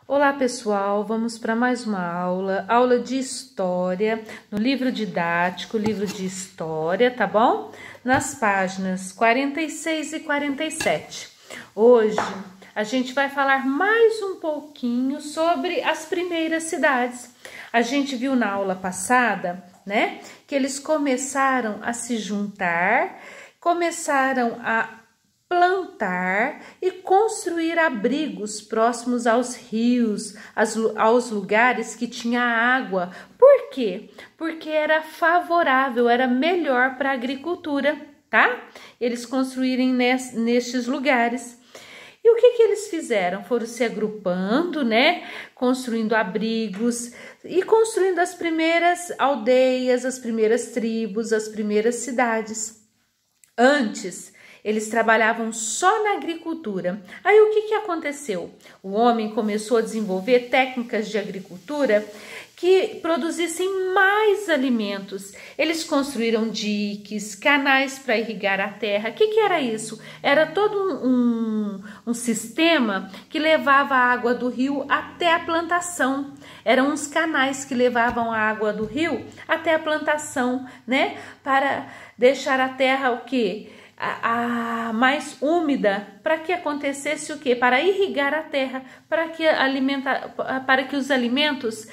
Olá pessoal, vamos para mais uma aula de história, no livro didático, livro de história, tá bom? Nas páginas 46 e 47. Hoje a gente vai falar mais um pouquinho sobre as primeiras cidades. A gente viu na aula passada, né, que eles começaram a se juntar, começaram a plantar e construir abrigos próximos aos rios, aos lugares que tinha água. Por quê? Porque era favorável, era melhor para a agricultura, tá? Eles construírem nestes lugares. E o que eles fizeram? Foram se agrupando, né? Construindo abrigos e construindo as primeiras aldeias, as primeiras tribos, as primeiras cidades. Antes, eles trabalhavam só na agricultura. Aí o que aconteceu? O homem começou a desenvolver técnicas de agricultura que produzissem mais alimentos. Eles construíram diques, canais para irrigar a terra. O que era isso? Era todo um sistema que levava a água do rio até a plantação. Eram uns canais que levavam a água do rio até a plantação, né? Para deixar a terra o quê? A mais úmida, para que acontecesse o quê? Para irrigar a terra, para que os alimentos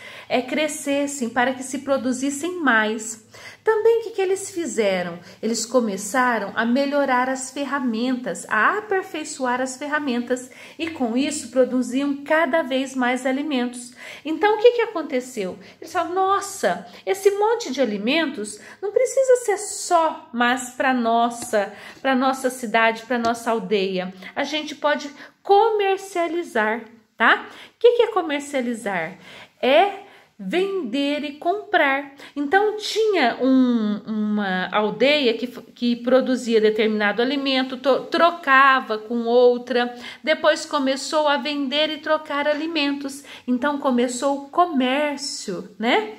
crescessem, para que se produzissem mais. Também o que eles fizeram? Eles começaram a melhorar as ferramentas, a aperfeiçoar as ferramentas e com isso produziam cada vez mais alimentos. Então o que aconteceu? Eles falaram, nossa, esse monte de alimentos não precisa ser só mais para nossa cidade, para nossa aldeia. A gente pode comercializar, tá? O que é comercializar? É vender e comprar. Então tinha uma aldeia que produzia determinado alimento, trocava com outra, depois começou a vender e trocar alimentos. Então começou o comércio, né?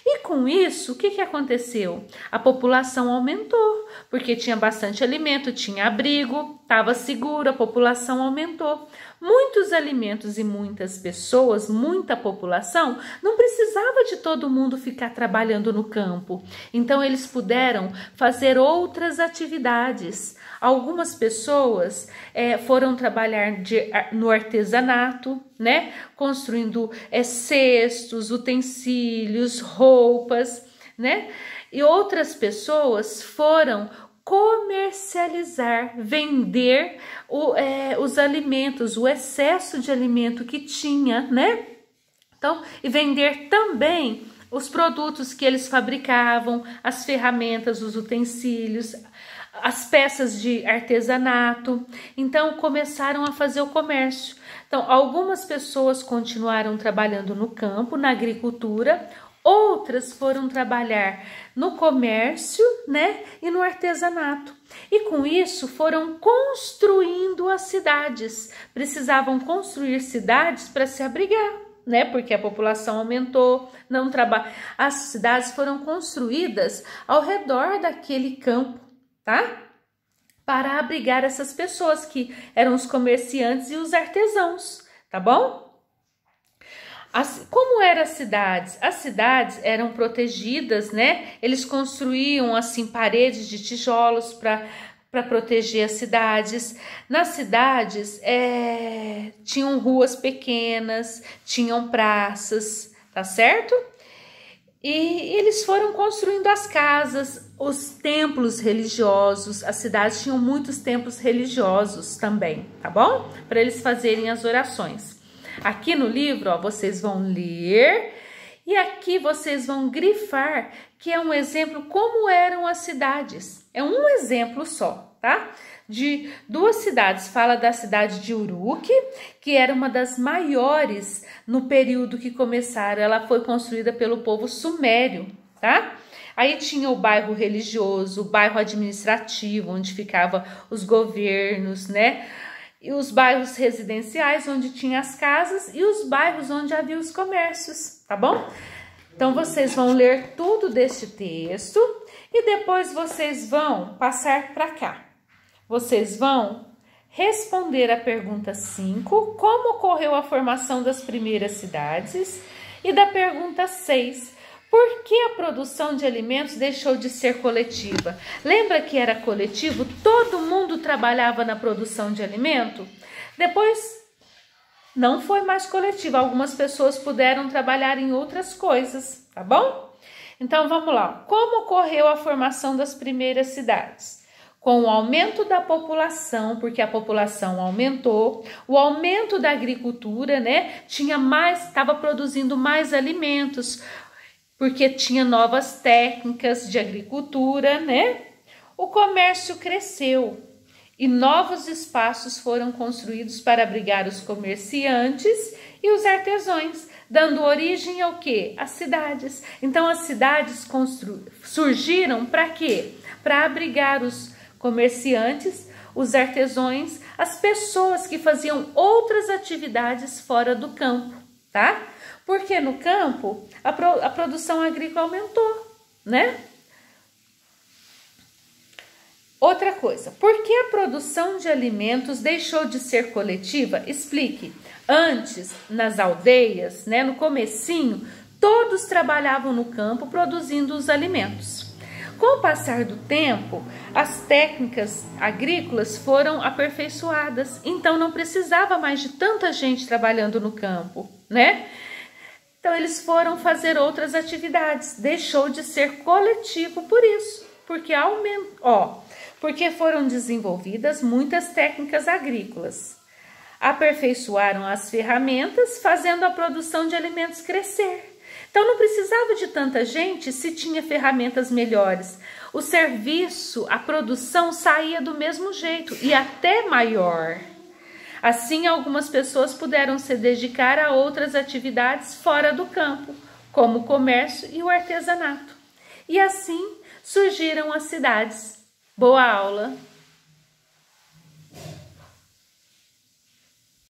E com isso, o que aconteceu? A população aumentou, porque tinha bastante alimento, tinha abrigo, estava seguro, a população aumentou. Muitos alimentos e muitas pessoas, muita população, não precisava de todo mundo ficar trabalhando no campo. Então, eles puderam fazer outras atividades. Algumas pessoas foram trabalhar no artesanato, né? Construindo cestos, utensílios, roupas, né? E outras pessoas foram comercializar, vender os alimentos, o excesso de alimento que tinha, né? Então, e vender também os produtos que eles fabricavam, as ferramentas, os utensílios, as peças de artesanato. Então, começaram a fazer o comércio. Então, algumas pessoas continuaram trabalhando no campo, na agricultura, outras foram trabalhar no comércio, né, e no artesanato. E com isso foram construindo as cidades. Precisavam construir cidades para se abrigar, né, porque a população aumentou, as cidades foram construídas ao redor daquele campo, tá? Para abrigar essas pessoas que eram os comerciantes e os artesãos, tá bom? Como eram as cidades? As cidades eram protegidas, né? Eles construíam assim paredes de tijolos para proteger as cidades. Nas cidades tinham ruas pequenas, tinham praças, tá certo? E eles foram construindo as casas, os templos religiosos. As cidades tinham muitos templos religiosos também, tá bom? Para eles fazerem as orações. Aqui no livro, ó, vocês vão ler e aqui vocês vão grifar que é um exemplo como eram as cidades. É um exemplo só, tá? De duas cidades. Fala da cidade de Uruk, que era uma das maiores no período que começaram. Ela foi construída pelo povo sumério, tá? Aí tinha o bairro religioso, o bairro administrativo, onde ficavam os governos, né? E os bairros residenciais, onde tinha as casas, e os bairros onde havia os comércios, tá bom? Então, vocês vão ler tudo deste texto e depois vocês vão passar para cá. Vocês vão responder a pergunta 5, como ocorreu a formação das primeiras cidades, e da pergunta 6, por que a produção de alimentos deixou de ser coletiva? Lembra que era coletivo? Todo mundo trabalhava na produção de alimento? Depois não foi mais coletivo, algumas pessoas puderam trabalhar em outras coisas, tá bom? Então vamos lá, como ocorreu a formação das primeiras cidades? Com o aumento da população, porque a população aumentou, o aumento da agricultura, né? Estava produzindo mais alimentos, porque tinha novas técnicas de agricultura, né? O comércio cresceu e novos espaços foram construídos para abrigar os comerciantes e os artesãos, dando origem ao quê? As cidades. Então as cidades surgiram para quê? Para abrigar os comerciantes, os artesãos, as pessoas que faziam outras atividades fora do campo, tá? Porque no campo a produção agrícola aumentou, né? Outra coisa, por que a produção de alimentos deixou de ser coletiva? Explique. Antes, nas aldeias, né, no comecinho, todos trabalhavam no campo produzindo os alimentos. Com o passar do tempo, as técnicas agrícolas foram aperfeiçoadas, então não precisava mais de tanta gente trabalhando no campo, né? Então eles foram fazer outras atividades, deixou de ser coletivo por isso, porque foram desenvolvidas muitas técnicas agrícolas, aperfeiçoaram as ferramentas, fazendo a produção de alimentos crescer. Então não precisava de tanta gente se tinha ferramentas melhores. O serviço, a produção saía do mesmo jeito e até maior. Assim, algumas pessoas puderam se dedicar a outras atividades fora do campo, como o comércio e o artesanato. E assim surgiram as cidades. Boa aula!